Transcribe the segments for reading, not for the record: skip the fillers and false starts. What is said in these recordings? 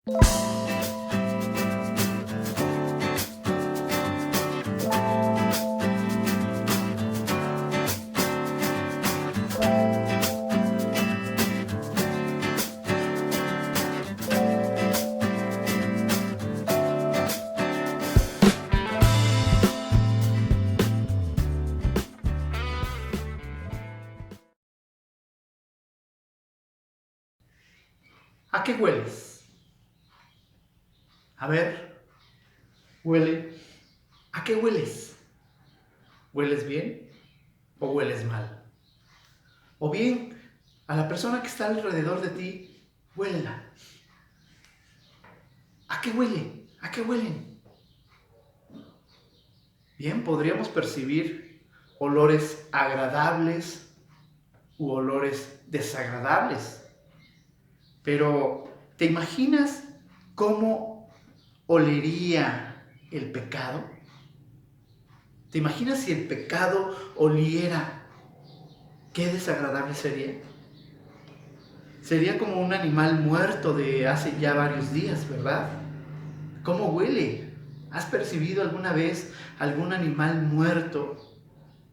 ¿A qué hueles? A ver, huele. ¿A qué hueles? ¿Hueles bien o hueles mal? O bien, a la persona que está alrededor de ti, huélela. ¿A qué huele? ¿A qué huelen? Bien, podríamos percibir olores agradables u olores desagradables. Pero, ¿te imaginas cómo olería el pecado? ¿Te imaginas si el pecado oliera? ¿Qué desagradable sería? Sería como un animal muerto de hace ya varios días, ¿verdad? ¿Cómo huele? ¿Has percibido alguna vez algún animal muerto?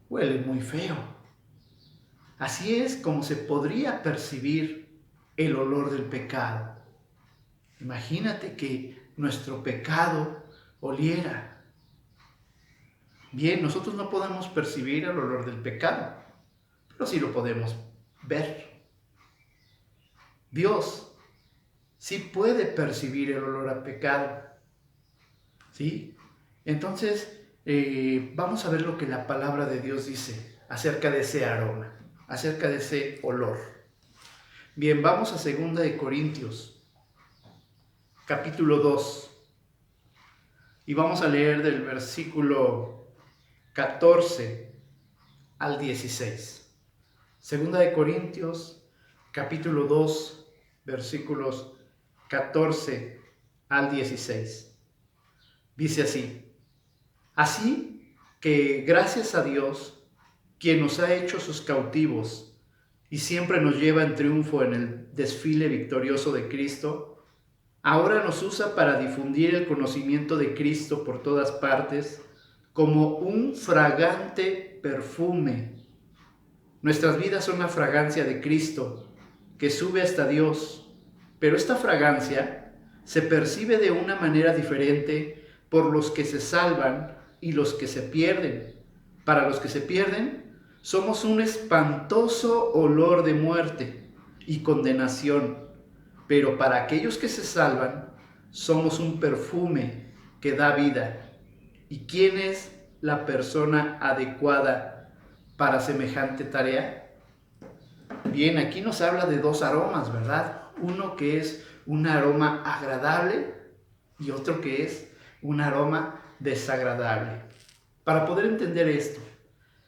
Huele muy feo. Así es como se podría percibir el olor del pecado. Imagínate que nuestro pecado oliera. Bien, nosotros no podemos percibir el olor del pecado, pero sí lo podemos ver. Dios sí puede percibir el olor a pecado, ¿sí? Entonces, vamos a ver lo que la palabra de Dios dice acerca de ese aroma, acerca de ese olor. Bien, vamos a 2 Corintios, capítulo 2, y vamos a leer del versículo 14 al 16. 2 Corintios, capítulo 2, versículos 14 al 16. Dice así: Así que gracias a Dios, quien nos ha hecho sus cautivos y siempre nos lleva en triunfo en el desfile victorioso de Cristo, ahora nos usa para difundir el conocimiento de Cristo por todas partes como un fragante perfume. Nuestras vidas son la fragancia de Cristo que sube hasta Dios, pero esta fragancia se percibe de una manera diferente por los que se salvan y los que se pierden. Para los que se pierden, somos un espantoso olor de muerte y condenación, pero para aquellos que se salvan, somos un perfume que da vida. ¿Y quién es la persona adecuada para semejante tarea? Bien, aquí nos habla de 2 aromas, ¿verdad? Uno que es un aroma agradable y otro que es un aroma desagradable. Para poder entender esto,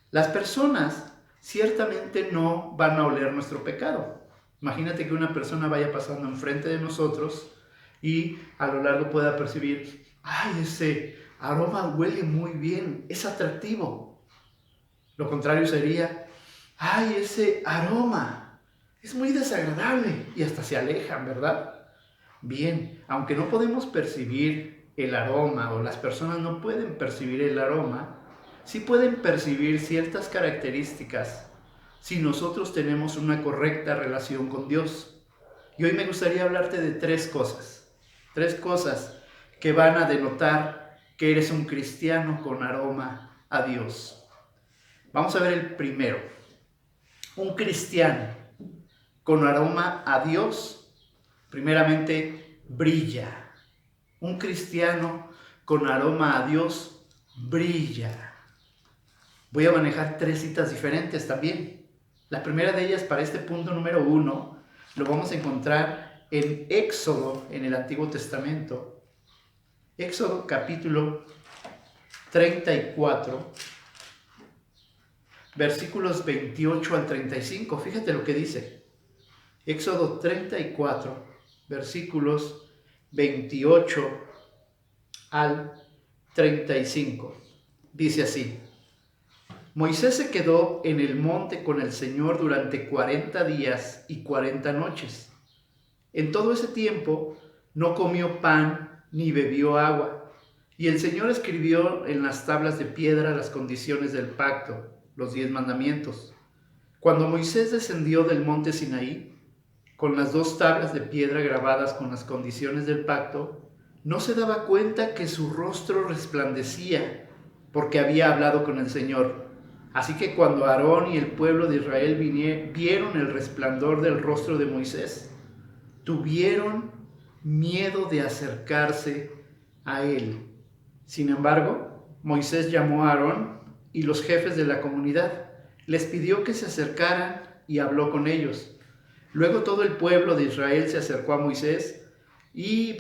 las personas ciertamente no van a oler nuestro pecado. Imagínate que una persona vaya pasando enfrente de nosotros y a lo largo pueda percibir: ¡ay, ese aroma huele muy bien, es atractivo! Lo contrario sería: ¡ay, ese aroma es muy desagradable! Y hasta se alejan, ¿verdad? Bien, aunque no podemos percibir el aroma, o las personas no pueden percibir el aroma, sí pueden percibir ciertas características si nosotros tenemos una correcta relación con Dios. Y hoy me gustaría hablarte de 3 cosas que van a denotar que eres un cristiano con aroma a Dios. Vamos a ver el primero. Un cristiano con aroma a Dios, primeramente, brilla. Un cristiano con aroma a Dios brilla. Voy a manejar 3 citas diferentes también. La primera de ellas, para este punto número 1, lo vamos a encontrar en Éxodo, en el Antiguo Testamento. Éxodo capítulo 34, versículos 28 al 35. Fíjate lo que dice. Éxodo 34, versículos 28 al 35. Dice así: Moisés se quedó en el monte con el Señor durante 40 días y 40 noches. En todo ese tiempo, no comió pan ni bebió agua. Y el Señor escribió en las tablas de piedra las condiciones del pacto, los 10 mandamientos. Cuando Moisés descendió del monte Sinaí, con las 2 tablas de piedra grabadas con las condiciones del pacto, no se daba cuenta que su rostro resplandecía, porque había hablado con el Señor. Así que cuando Aarón y el pueblo de Israel vieron el resplandor del rostro de Moisés, tuvieron miedo de acercarse a él. Sin embargo, Moisés llamó a Aarón y los jefes de la comunidad. Les pidió que se acercaran y habló con ellos. Luego todo el pueblo de Israel se acercó a Moisés y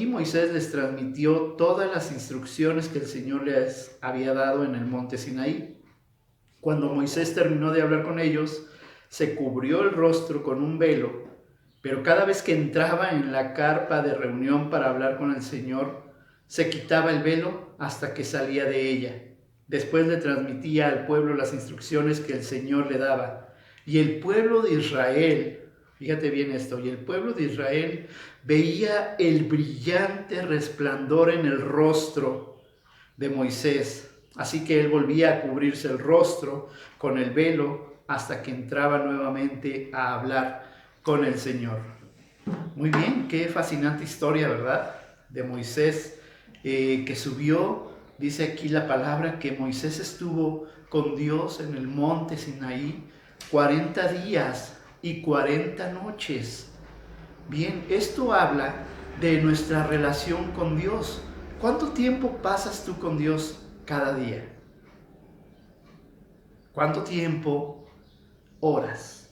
Moisés les transmitió todas las instrucciones que el Señor les había dado en el monte Sinaí. Cuando Moisés terminó de hablar con ellos, se cubrió el rostro con un velo, pero cada vez que entraba en la carpa de reunión para hablar con el Señor, se quitaba el velo hasta que salía de ella. Después le transmitía al pueblo las instrucciones que el Señor le daba. Y el pueblo de Israel, fíjate bien esto, y el pueblo de Israel veía el brillante resplandor en el rostro de Moisés. Así que él volvía a cubrirse el rostro con el velo hasta que entraba nuevamente a hablar con el Señor. Muy bien, qué fascinante historia, ¿verdad? De Moisés que subió, dice aquí la palabra, que Moisés estuvo con Dios en el monte Sinaí 40 días y 40 noches. Bien, esto habla de nuestra relación con Dios. ¿Cuánto tiempo pasas tú con Dios cada día? ¿Cuánto tiempo oras?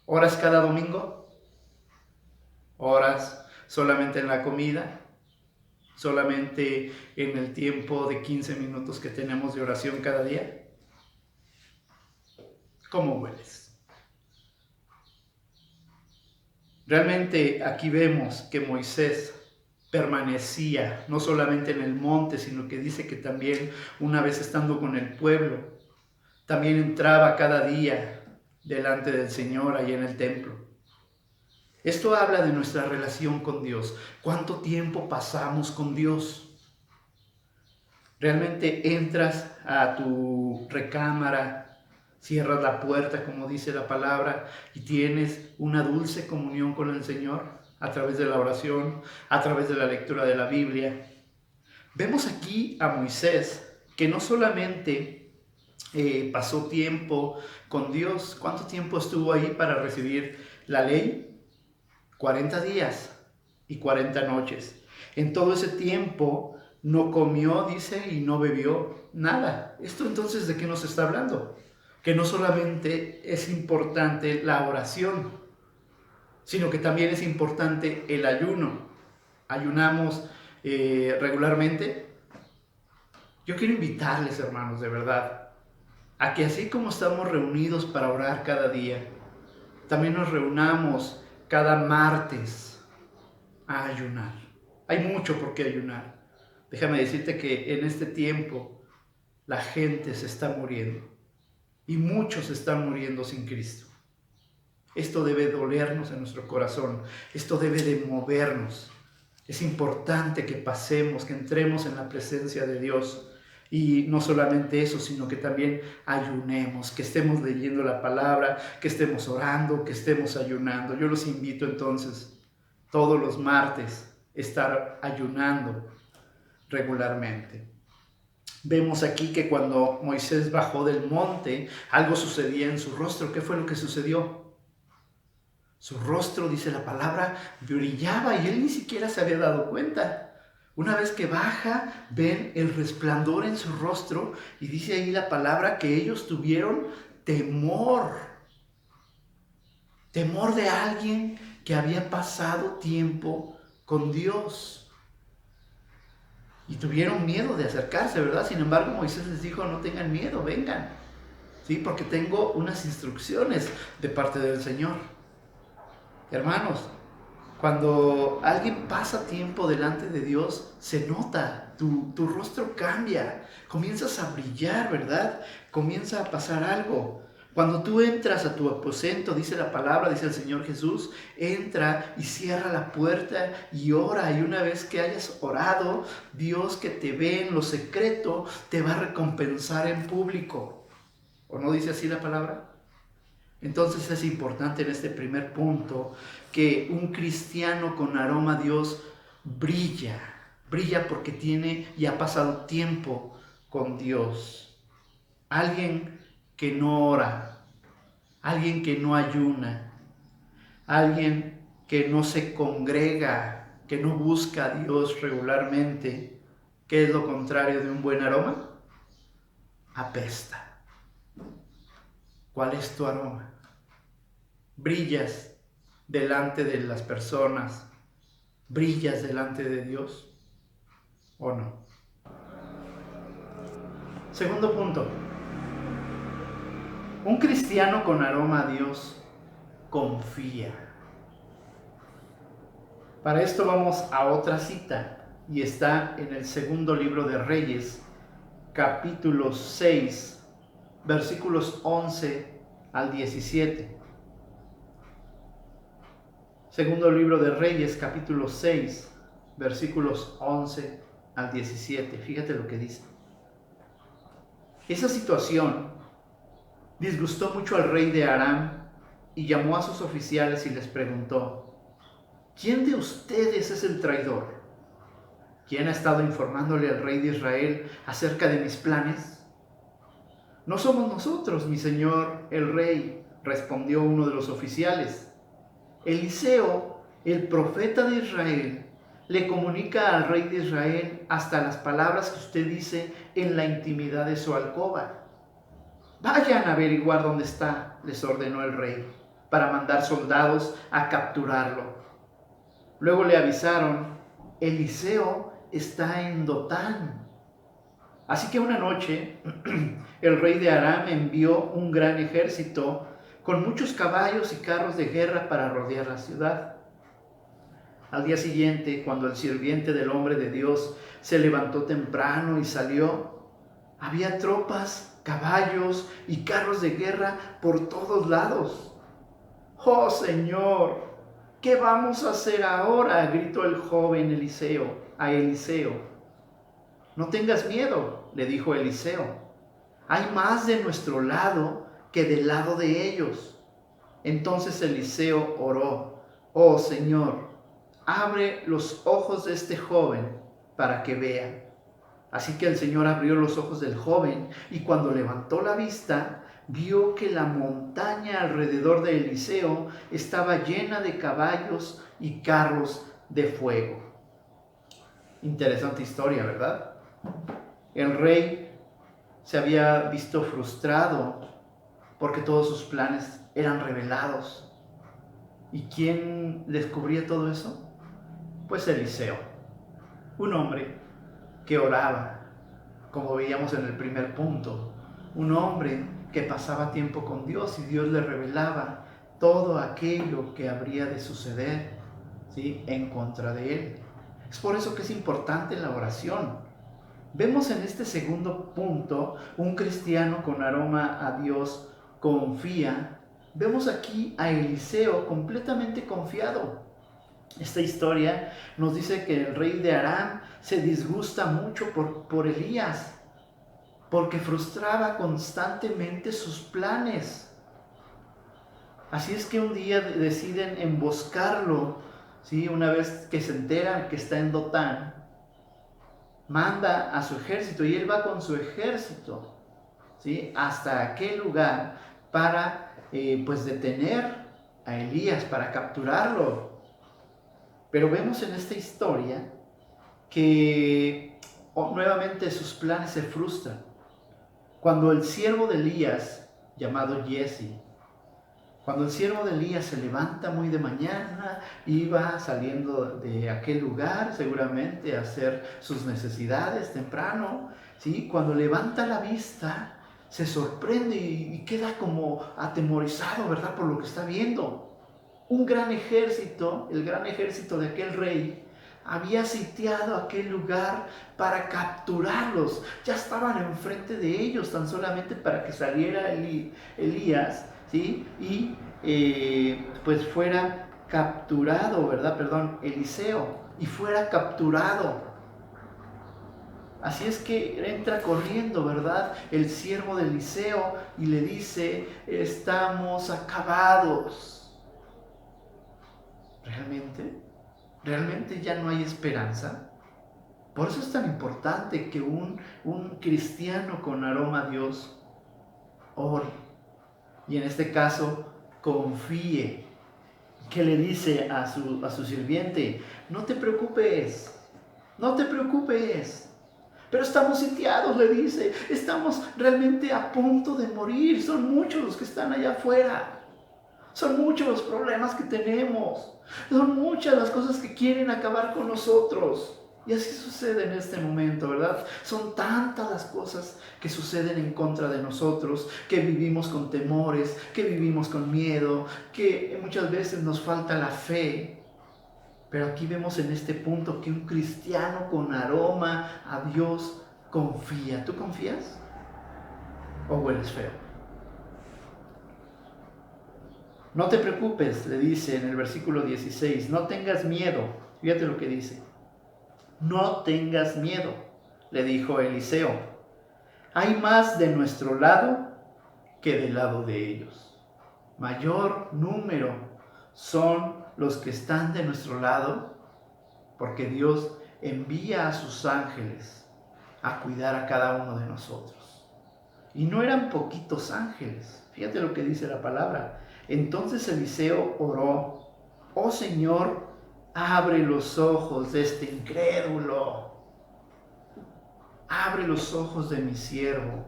¿Oras cada domingo? ¿Oras solamente en la comida? ¿Solamente en el tiempo de 15 minutos que tenemos de oración cada día? ¿Cómo hueles? Realmente aquí vemos que Moisés permanecía no solamente en el monte, sino que dice que también una vez estando con el pueblo, también entraba cada día delante del Señor ahí en el templo. Esto habla de nuestra relación con Dios. ¿Cuánto tiempo pasamos con Dios? ¿Realmente entras a tu recámara, cierras la puerta, como dice la palabra, y tienes una dulce comunión con el Señor a través de la oración, a través de la lectura de la Biblia? Vemos aquí a Moisés que no solamente pasó tiempo con Dios. ¿Cuánto tiempo estuvo ahí para recibir la ley? 40 días y 40 noches. En todo ese tiempo no comió, dice, y no bebió nada. ¿Esto entonces de qué nos está hablando? Que no solamente es importante la oración, sino que también es importante el ayuno. Ayunamos regularmente. Yo quiero invitarles, hermanos, de verdad, a que así como estamos reunidos para orar cada día, también nos reunamos cada martes a ayunar. Hay mucho por qué ayunar. Déjame decirte que en este tiempo la gente se está muriendo y muchos están muriendo sin Cristo. Esto debe dolernos en nuestro corazón. Esto debe de movernos. Es importante que pasemos, que entremos en la presencia de Dios. Y no solamente eso, sino que también ayunemos, que estemos leyendo la palabra, que estemos orando, que estemos ayunando. Yo los invito entonces todos los martes a estar ayunando regularmente. Vemos aquí que cuando Moisés bajó del monte, algo sucedía en su rostro. ¿Qué fue lo que sucedió? Su rostro, dice la palabra, brillaba y él ni siquiera se había dado cuenta. Una vez que baja, ven el resplandor en su rostro y dice ahí la palabra que ellos tuvieron temor. Temor de alguien que había pasado tiempo con Dios. Y tuvieron miedo de acercarse, ¿verdad? Sin embargo, Moisés les dijo, no tengan miedo, vengan. ¿Sí? Porque tengo unas instrucciones de parte del Señor. Hermanos, cuando alguien pasa tiempo delante de Dios, se nota, tu rostro cambia, comienzas a brillar, ¿verdad? Comienza a pasar algo. Cuando tú entras a tu aposento, dice la palabra, dice el Señor Jesús, entra y cierra la puerta y ora. Y una vez que hayas orado, Dios que te ve en lo secreto, te va a recompensar en público. ¿O no dice así la palabra? Entonces es importante en este primer punto que un cristiano con aroma a Dios brilla porque tiene y ha pasado tiempo con Dios. Alguien que no ora, alguien que no ayuna, alguien que no se congrega, que no busca a Dios regularmente. ¿Qué es lo contrario de un buen aroma? Apesta. ¿Cuál es tu aroma? ¿Brillas delante de las personas? ¿Brillas delante de Dios o no? Segundo punto. Un cristiano con aroma a Dios confía. Para esto vamos a otra cita y está en el segundo libro de Reyes, capítulo 6, versículos 11 al 17. Segundo libro de Reyes, capítulo 6, versículos 11 al 17. Fíjate lo que dice. Esa situación disgustó mucho al rey de Aram y llamó a sus oficiales y les preguntó: ¿quién de ustedes es el traidor? ¿Quién ha estado informándole al rey de Israel acerca de mis planes? No somos nosotros, mi señor el rey, respondió uno de los oficiales. Eliseo, el profeta de Israel, le comunica al rey de Israel hasta las palabras que usted dice en la intimidad de su alcoba. Vayan a averiguar dónde está, les ordenó el rey, para mandar soldados a capturarlo. Luego le avisaron: Eliseo está en Dotán. Así que una noche el rey de Aram envió un gran ejército con muchos caballos y carros de guerra para rodear la ciudad. Al día siguiente, cuando el sirviente del hombre de Dios se levantó temprano y salió, había tropas, caballos y carros de guerra por todos lados. ¡Oh, Señor! ¿Qué vamos a hacer ahora?, gritó el joven a Eliseo. No tengas miedo, le dijo Eliseo. Hay más de nuestro lado que del lado de ellos. Entonces Eliseo oró: oh Señor, abre los ojos de este joven para que vea. Así que el Señor abrió los ojos del joven y cuando levantó la vista, vio que la montaña alrededor de Eliseo estaba llena de caballos y carros de fuego. Interesante historia, ¿verdad? El rey se había visto frustrado porque todos sus planes eran revelados. ¿Y quién descubría todo eso? Pues Eliseo, un hombre que oraba, como veíamos en el primer punto, un hombre que pasaba tiempo con Dios y Dios le revelaba todo aquello que habría de suceder, ¿sí?, en contra de él. Es por eso que es importante la oración. Vemos en este segundo punto un cristiano con aroma a Dios confía. Vemos aquí a Eliseo completamente confiado. Esta historia nos dice que el rey de Aram se disgusta mucho por Elías, porque frustraba constantemente sus planes. Así es que un día deciden emboscarlo, ¿sí? Una vez que se entera que está en Dotán, manda a su ejército y él va con su ejército, ¿sí?, hasta aquel lugar para pues detener a Elías, para capturarlo. Pero vemos en esta historia que nuevamente sus planes se frustran. Cuando el siervo de Elías, llamado Giezi, cuando el siervo de Elías se levanta muy de mañana, iba saliendo de aquel lugar seguramente a hacer sus necesidades temprano, ¿sí? Cuando levanta la vista, se sorprende y queda como atemorizado, ¿verdad?, por lo que está viendo. Un gran ejército, el gran ejército de aquel rey, había sitiado aquel lugar para capturarlos. Ya estaban enfrente de ellos, tan solamente para que saliera Elías, ¿sí? Y pues fuera capturado, ¿verdad? Perdón, Eliseo, y fuera capturado. Así es que entra corriendo, ¿verdad? El siervo de Eliseo y le dice: estamos acabados. ¿Realmente? ¿Realmente ya no hay esperanza? Por eso es tan importante que un cristiano con aroma a Dios ore. Y en este caso, confíe. Que le dice a su sirviente: no te preocupes, no te preocupes. Pero estamos sitiados, le dice. Estamos realmente a punto de morir. Son muchos los que están allá afuera. Son muchos los problemas que tenemos. Son muchas las cosas que quieren acabar con nosotros. Y así sucede en este momento, ¿verdad? Son tantas las cosas que suceden en contra de nosotros, que vivimos con temores, que vivimos con miedo, que muchas veces nos falta la fe. Pero aquí vemos en este punto que un cristiano con aroma a Dios confía. ¿Tú confías? ¿O hueles feo? No te preocupes, le dice en el versículo 16, no tengas miedo. Fíjate lo que dice. No tengas miedo, le dijo Eliseo. Hay más de nuestro lado que del lado de ellos. Mayor número son los que están de nuestro lado, porque Dios envía a sus ángeles a cuidar a cada uno de nosotros. Y no eran poquitos ángeles. Fíjate lo que dice la palabra. Entonces Eliseo oró: oh Señor, abre los ojos de este incrédulo. Abre los ojos de mi siervo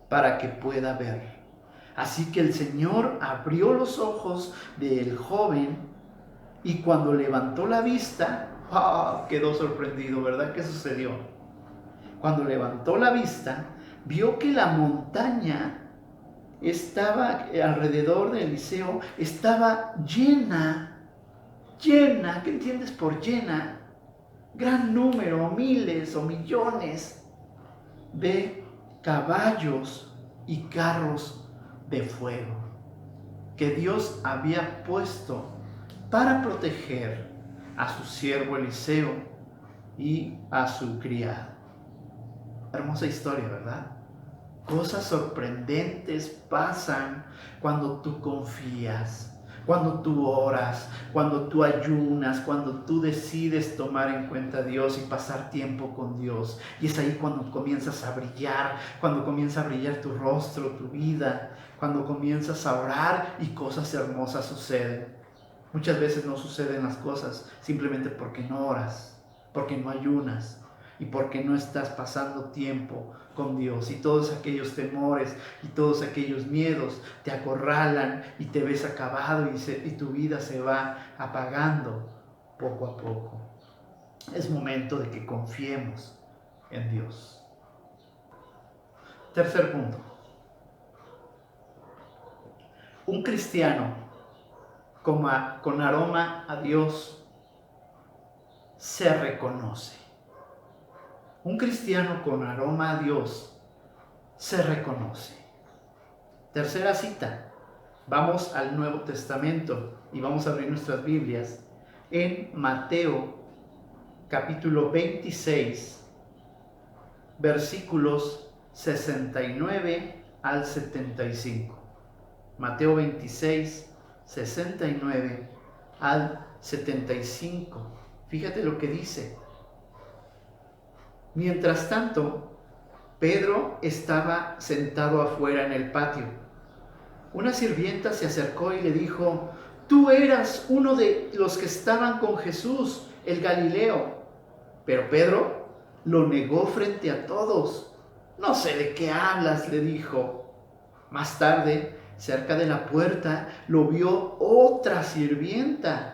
para que pueda ver. Así que el Señor abrió los ojos del joven y cuando levantó la vista, quedó sorprendido, ¿verdad? ¿Qué sucedió? Cuando levantó la vista, vio que la montaña estaba alrededor de Eliseo, estaba llena, ¿qué entiendes por llena? Gran número, miles o millones de caballos y carros de fuego que Dios había puesto para proteger a su siervo Eliseo y a su criado. Hermosa historia, ¿verdad? Cosas sorprendentes pasan cuando tú confías, cuando tú oras, cuando tú ayunas, cuando tú decides tomar en cuenta a Dios y pasar tiempo con Dios. Y es ahí cuando comienzas a brillar, cuando comienza a brillar tu rostro, tu vida, cuando comienzas a orar y cosas hermosas suceden. Muchas veces no suceden las cosas simplemente porque no oras, porque no ayunas y porque no estás pasando tiempo con Dios, y todos aquellos temores y todos aquellos miedos te acorralan y te ves acabado y tu vida se va apagando poco a poco. Es momento de que confiemos en Dios. Tercer punto. Un cristiano con aroma a Dios se reconoce. Un cristiano con aroma a Dios se reconoce. Tercera cita. Vamos al Nuevo Testamento y vamos a abrir nuestras Biblias en Mateo capítulo 26, versículos 69 al 75. Mateo 26, 69 al 75. Fíjate lo que dice. Mientras tanto, Pedro estaba sentado afuera en el patio. Una sirvienta se acercó y le dijo: tú eras uno de los que estaban con Jesús, el Galileo. Pero Pedro lo negó frente a todos. No sé de qué hablas, le dijo. Más tarde, cerca de la puerta, lo vio otra sirvienta,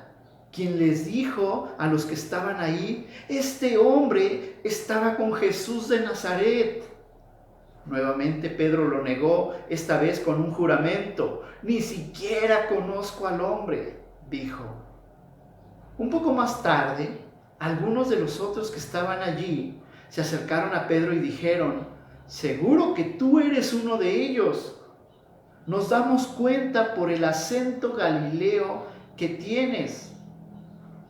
quien les dijo a los que estaban ahí: este hombre estaba con Jesús de Nazaret. Nuevamente Pedro lo negó, esta vez con un juramento: ni siquiera conozco al hombre, dijo. Un poco más tarde, algunos de los otros que estaban allí se acercaron a Pedro y dijeron: seguro que tú eres uno de ellos. Nos damos cuenta por el acento galileo que tienes.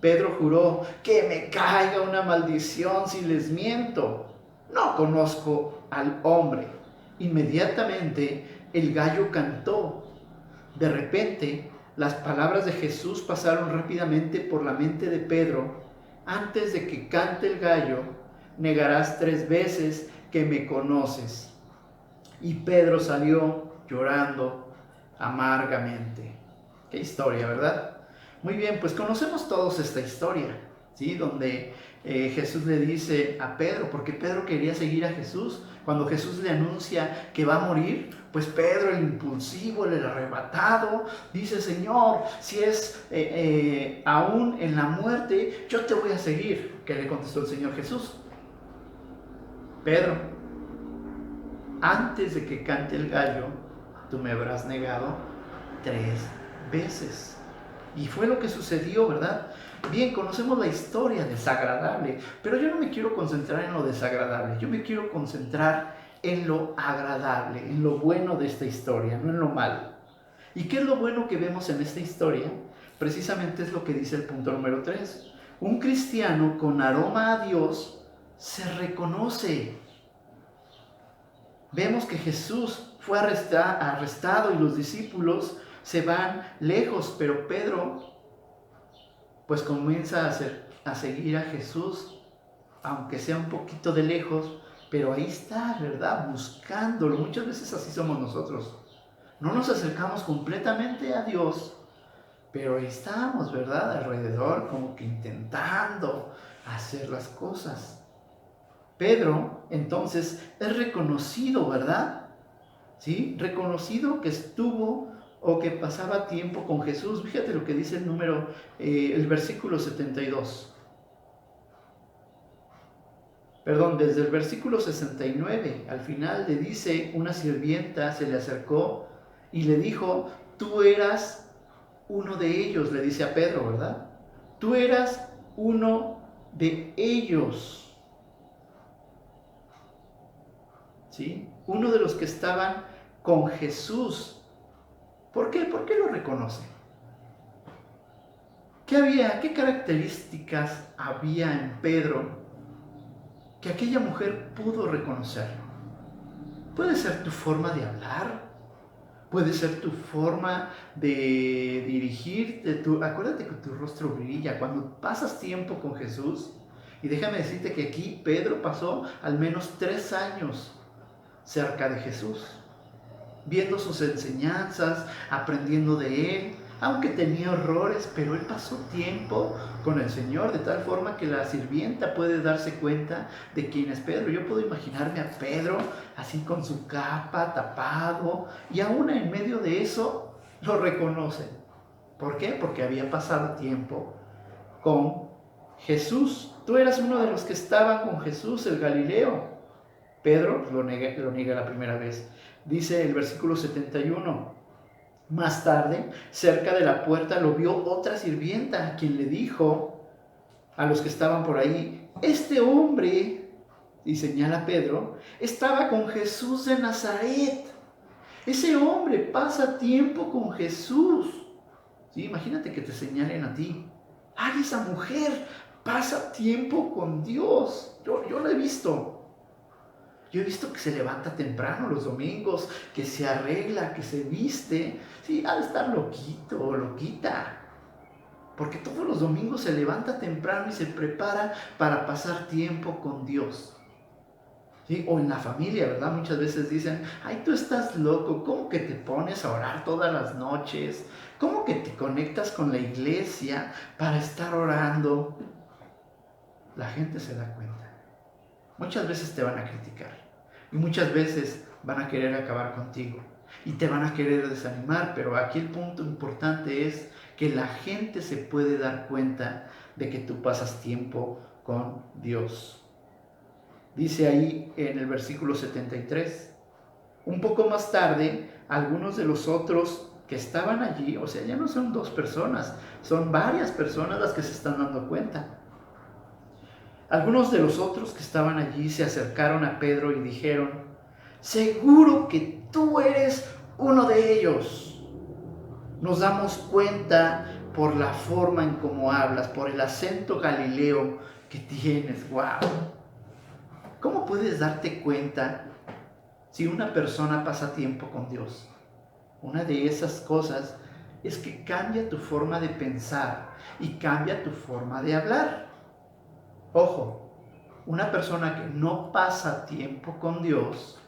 Pedro juró: que me caiga una maldición si les miento. No conozco al hombre. Inmediatamente el gallo cantó. De repente, las palabras de Jesús pasaron rápidamente por la mente de Pedro. Antes de que cante el gallo, negarás 3 veces que me conoces. Y Pedro salió llorando amargamente. Qué historia, ¿verdad? Muy bien, pues conocemos todos esta historia, ¿sí? Donde Jesús le dice a Pedro, porque Pedro quería seguir a Jesús. Cuando Jesús le anuncia que va a morir, pues Pedro, el impulsivo, el arrebatado, dice: Señor, si es aún en la muerte, yo te voy a seguir. ¿Qué le contestó el Señor Jesús? Pedro, antes de que cante el gallo, tú me habrás negado 3 veces. Y fue lo que sucedió, ¿verdad? Bien, conocemos la historia desagradable, pero yo no me quiero concentrar en lo desagradable, yo me quiero concentrar en lo agradable, en lo bueno de esta historia, no en lo malo. ¿Y qué es lo bueno que vemos en esta historia? Precisamente es lo que dice el punto número 3. Un cristiano con aroma a Dios se reconoce. Vemos que Jesús fue arrestado y los discípulos se van lejos, pero Pedro pues comienza a seguir a Jesús, aunque sea un poquito de lejos, pero ahí está, ¿verdad? Buscándolo. Muchas veces así somos nosotros. No nos acercamos completamente a Dios, pero ahí estamos, ¿verdad? Alrededor, como que intentando hacer las cosas. Pedro, entonces, es reconocido, ¿verdad? ¿Sí? Reconocido que estuvo o que pasaba tiempo con Jesús. Fíjate lo que dice el versículo 72. Perdón, desde el versículo 69, al final le dice: una sirvienta se le acercó y le dijo: tú eras uno de ellos, le dice a Pedro, ¿verdad? Tú eras uno de ellos. ¿Sí? Uno de los que estaban con Jesús. ¿Por qué? ¿Por qué lo reconoce? ¿Qué características había en Pedro que aquella mujer pudo reconocerlo? Puede ser tu forma de hablar, puede ser tu forma de dirigirte. Acuérdate que tu rostro brilla cuando pasas tiempo con Jesús. Y déjame decirte que aquí Pedro pasó al menos 3 años cerca de Jesús, viendo sus enseñanzas, aprendiendo de él, aunque tenía errores, pero él pasó tiempo con el Señor, de tal forma que la sirvienta puede darse cuenta de quién es Pedro. Yo puedo imaginarme a Pedro así con su capa, tapado, y aún en medio de eso lo reconocen. ¿Por qué? Porque había pasado tiempo con Jesús. Tú eras uno de los que estaban con Jesús, el Galileo. Pedro lo niega la primera vez. Dice el versículo 71, más tarde, cerca de la puerta lo vio otra sirvienta, quien le dijo a los que estaban por ahí: este hombre, y señala a Pedro, estaba con Jesús de Nazaret. Ese hombre pasa tiempo con Jesús. ¿Sí? Imagínate que te señalen a ti: ay, esa mujer pasa tiempo con Dios. Yo la he visto. Yo he visto que se levanta temprano los domingos, que se arregla, que se viste. Sí, ha de estar loquito o loquita. Porque todos los domingos se levanta temprano y se prepara para pasar tiempo con Dios. ¿Sí? O en la familia, ¿verdad? Muchas veces dicen: ay, tú estás loco, ¿cómo que te pones a orar todas las noches? ¿Cómo que te conectas con la iglesia para estar orando? La gente se da cuenta. Muchas veces te van a criticar y muchas veces van a querer acabar contigo y te van a querer desanimar, pero aquí el punto importante es que la gente se puede dar cuenta de que tú pasas tiempo con Dios. Dice ahí en el versículo 73, un poco más tarde, algunos de los otros que estaban allí, o sea, ya no son 2 personas, son varias personas las que se están dando cuenta. Algunos de los otros que estaban allí se acercaron a Pedro y dijeron: seguro que tú eres uno de ellos. Nos damos cuenta por la forma en cómo hablas, por el acento galileo que tienes. ¡Wow! ¿Cómo puedes darte cuenta si una persona pasa tiempo con Dios? Una de esas cosas es que cambia tu forma de pensar y cambia tu forma de hablar. Ojo, una persona que no pasa tiempo con Dios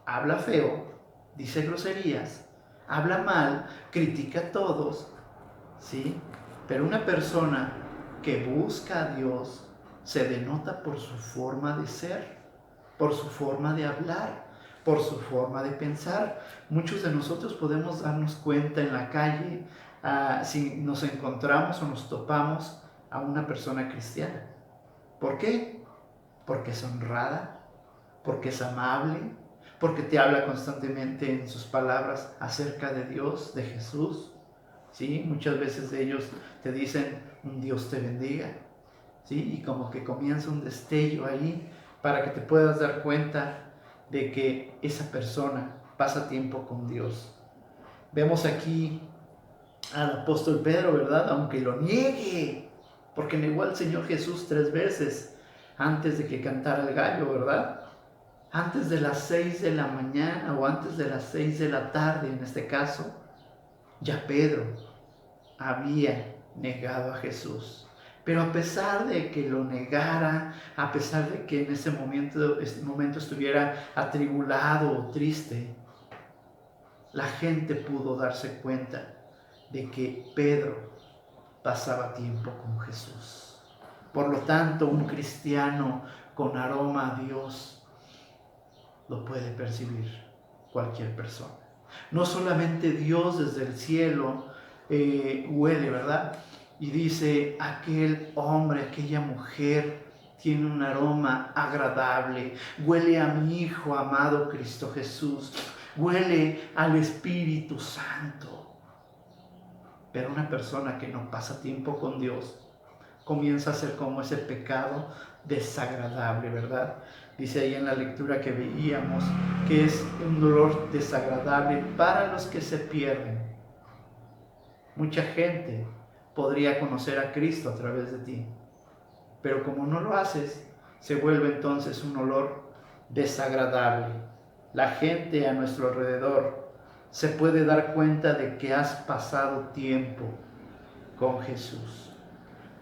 habla feo, dice groserías, habla mal, critica a todos, ¿sí? Pero una persona que busca a Dios se denota por su forma de ser, por su forma de hablar, por su forma de pensar. Muchos de nosotros podemos darnos cuenta en la calle si nos encontramos o nos topamos a una persona cristiana. ¿Por qué? Porque es honrada, porque es amable, porque te habla constantemente en sus palabras acerca de Dios, de Jesús. ¿Sí? Muchas veces ellos te dicen: un Dios te bendiga, ¿sí? Y como que comienza un destello ahí para que te puedas dar cuenta de que esa persona pasa tiempo con Dios. Vemos aquí al apóstol Pedro, ¿verdad? Aunque lo niegue, porque negó al Señor Jesús 3 veces antes de que cantara el gallo, ¿verdad? Antes de las 6 de la mañana o antes de las 6 de la tarde, en este caso, ya Pedro había negado a Jesús. Pero a pesar de que lo negara, a pesar de que en ese momento estuviera atribulado o triste, la gente pudo darse cuenta de que Pedro pasaba tiempo con Jesús. Por lo tanto, un cristiano con aroma a Dios lo puede percibir cualquier persona. No solamente Dios desde el cielo huele, ¿verdad? Y dice: aquel hombre, aquella mujer tiene un aroma agradable, huele a mi Hijo amado Cristo Jesús, huele al Espíritu Santo. Pero una persona que no pasa tiempo con Dios comienza a ser como ese pecado desagradable, ¿verdad? Dice ahí en la lectura que veíamos que es un dolor desagradable para los que se pierden. Mucha gente podría conocer a Cristo a través de ti, pero como no lo haces, se vuelve entonces un olor desagradable. La gente a nuestro alrededor se puede dar cuenta de que has pasado tiempo con Jesús.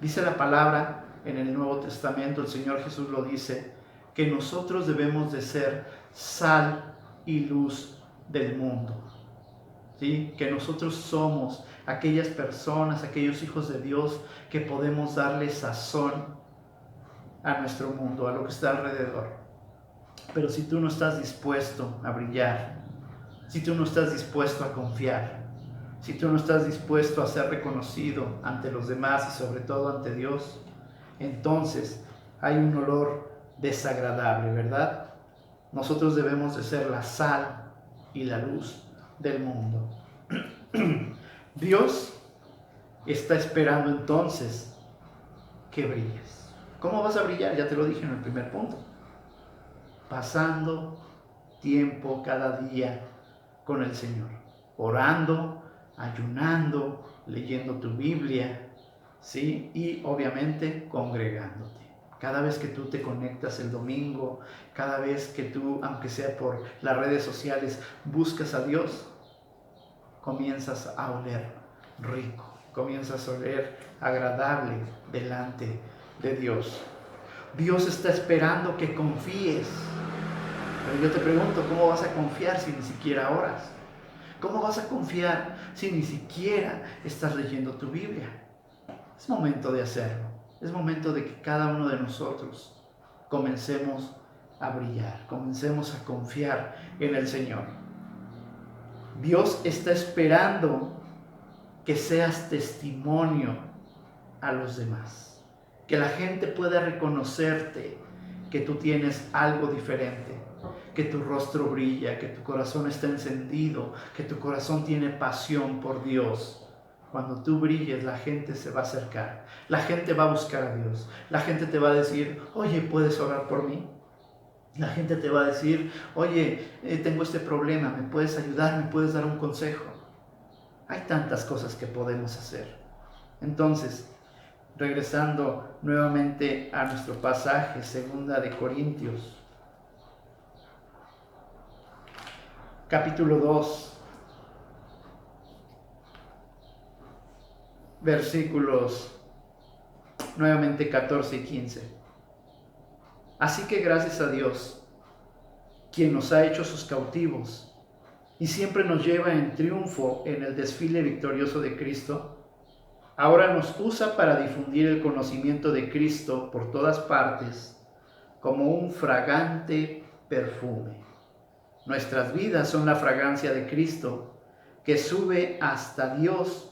Dice la palabra en el Nuevo Testamento, el Señor Jesús lo dice, que nosotros debemos de ser sal y luz del mundo. ¿Sí? Que nosotros somos aquellas personas, aquellos hijos de Dios que podemos darle sazón a nuestro mundo, a lo que está alrededor. Pero si tú no estás dispuesto a brillar, si tú no estás dispuesto a confiar, si tú no estás dispuesto a ser reconocido ante los demás y sobre todo ante Dios, entonces hay un olor desagradable, ¿verdad? Nosotros debemos de ser la sal y la luz del mundo. Dios está esperando entonces que brilles. ¿Cómo vas a brillar? Ya te lo dije en el primer punto. Pasando tiempo cada día con el Señor, orando, ayunando, leyendo tu Biblia, ¿sí? Y obviamente congregándote. Cada vez que tú te conectas el domingo, cada vez que tú, aunque sea por las redes sociales, buscas a Dios, comienzas a oler rico, comienzas a oler agradable delante de Dios. Dios está esperando que confíes. Pero yo te pregunto, ¿cómo vas a confiar si ni siquiera oras? ¿Cómo vas a confiar si ni siquiera estás leyendo tu Biblia? Es momento de hacerlo. Es momento de que cada uno de nosotros comencemos a brillar, comencemos a confiar en el Señor. Dios está esperando que seas testimonio a los demás, que la gente pueda reconocerte, que tú tienes algo diferente, que tu rostro brilla, que tu corazón está encendido, que tu corazón tiene pasión por Dios. cuando tú brilles, la gente se va a acercar, la gente va a buscar a Dios, la gente te va a decir, oye, ¿puedes orar por mí? La gente te va a decir, oye, tengo este problema, ¿me puedes ayudar? ¿Me puedes dar un consejo? Hay tantas cosas que podemos hacer. Entonces, regresando nuevamente a nuestro pasaje, 2 de Corintios, capítulo 2, versículos nuevamente 14 y 15. Así que gracias a Dios, quien nos ha hecho sus cautivos y siempre nos lleva en triunfo en el desfile victorioso de Cristo, ahora nos usa para difundir el conocimiento de Cristo por todas partes como un fragante perfume. Nuestras vidas son la fragancia de Cristo que sube hasta Dios,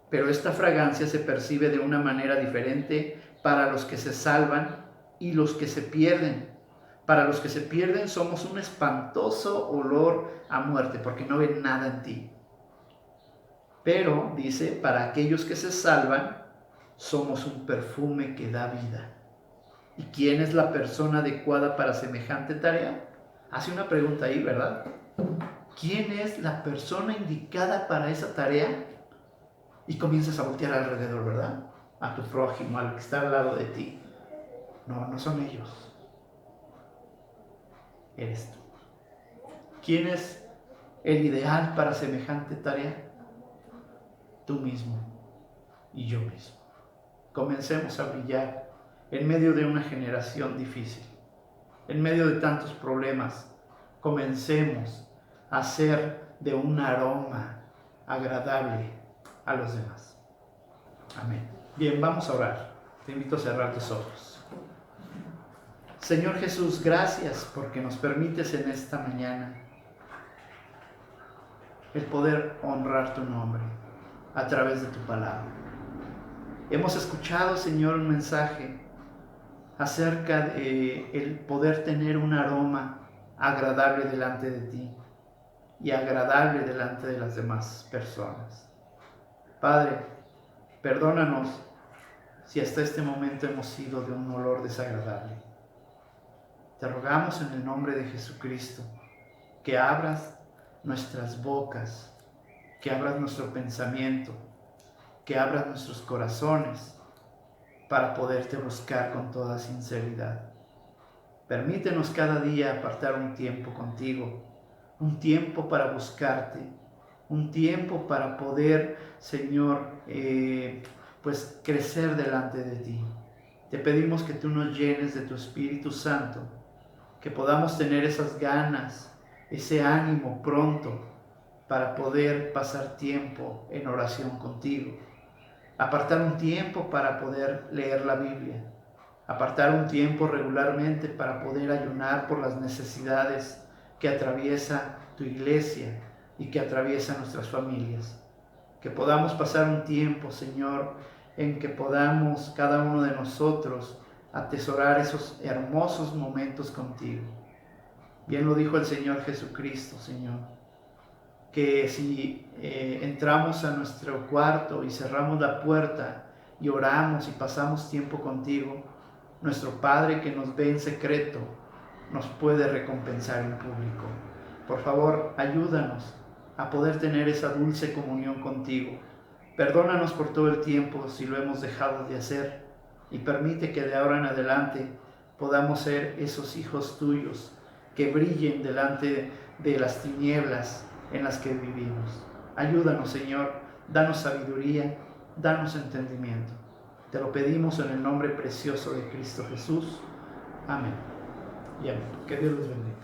pero esta fragancia se percibe de una manera diferente para los que se salvan y los que se pierden. Para los que se pierden somos un espantoso olor a muerte porque no ven nada en ti. Pero, dice, para aquellos que se salvan somos un perfume que da vida. ¿Y quién es la persona adecuada para semejante tarea? Hace una pregunta ahí, ¿verdad? ¿Quién es la persona indicada para esa tarea? Y comienzas a voltear alrededor, ¿verdad? A tu prójimo, al que está al lado de ti. No, no son ellos. Eres tú. ¿Quién es el ideal para semejante tarea? Tú mismo y yo mismo. Comencemos a brillar en medio de una generación difícil, en medio de tantos problemas. Comencemos a ser de un aroma agradable a los demás. Amén. Bien, vamos a orar. Te invito a cerrar tus ojos. Señor Jesús, gracias porque nos permites en esta mañana el poder honrar tu nombre a través de tu palabra. Hemos escuchado, Señor, un mensaje acerca de el poder tener un aroma agradable delante de ti y agradable delante de las demás personas. Padre, perdónanos si hasta este momento hemos sido de un olor desagradable. Te rogamos en el nombre de Jesucristo que abras nuestras bocas, que abras nuestro pensamiento, que abras nuestros corazones para poderte buscar con toda sinceridad. Permítenos cada día apartar un tiempo contigo, un tiempo para buscarte, un tiempo para poder, Señor, pues crecer delante de ti. Te pedimos que tú nos llenes de tu Espíritu Santo, que podamos tener esas ganas, ese ánimo pronto para poder pasar tiempo en oración contigo. Apartar un tiempo para poder leer la Biblia. Apartar un tiempo regularmente para poder ayunar por las necesidades que atraviesa tu iglesia y que atraviesa nuestras familias. Que podamos pasar un tiempo, Señor, en que podamos cada uno de nosotros atesorar esos hermosos momentos contigo. Bien lo dijo el Señor Jesucristo, Señor, que si entramos a nuestro cuarto y cerramos la puerta y oramos y pasamos tiempo contigo, nuestro Padre que nos ve en secreto nos puede recompensar en público. Por favor, ayúdanos a poder tener esa dulce comunión contigo. Perdónanos por todo el tiempo si lo hemos dejado de hacer y permite que de ahora en adelante podamos ser esos hijos tuyos que brillen delante de las tinieblas en las que vivimos. Ayúdanos, Señor, danos sabiduría, danos entendimiento. Te lo pedimos en el nombre precioso de Cristo Jesús. Amén. Y amén. Que Dios los bendiga.